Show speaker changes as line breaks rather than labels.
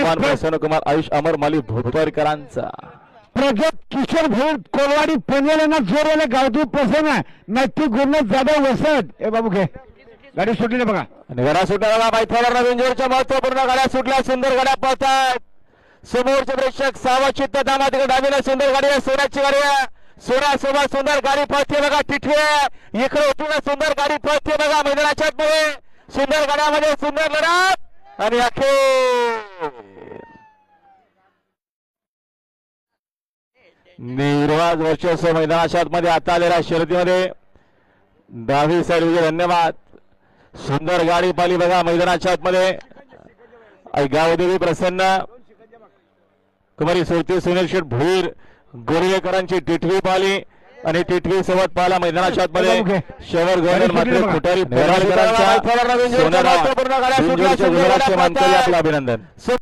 सन्मान प्रसन्नकुमार आयुष अमर माली भोतवारकरांचा
प्रगत किशोर भाऊ कोलवाडी पनवेल जोरवाले गावठी प्रसन्न नक्की गुरुनाथ जाधव वसत ए बाबू घे गाडी सुटली बघा
आणि गाड्या सुटल्या मैथावर नवीन जोरच्या महत्वपूर्ण गाड्या सुटल्या सुंदर गाड्या पळतात समोरचे प्रेक्षक सावचित्त दामात डावीला सुंदर गाडी आहे सोन्याची गाडी आहे सोन्यासोबत सुंदर गाडी पळते बघा टिठवे इकडे उठून सुंदर गाडी पळते बघा मैदानाच्या पुढे सुंदर गाड्यामध्ये सुंदर लढत आणि अखेर निर्वाज वर्चस्व मैदानाच्या मध्ये आता आलेल्या शर्यतीमध्ये डावी साईड विजय धन्यवाद सुंदर गाडी पाली बघा मैदानाच्या मध्ये गावदेवी प्रसन्न कुमारी सुरती सुनील शेठ भुईर गोरेकरांची टिटवी पाली आणि टिटवी सोबत पाला मैदानाच्या मध्ये शवर गव्हर्नर मात्र खुटारी आपलं अभिनंदन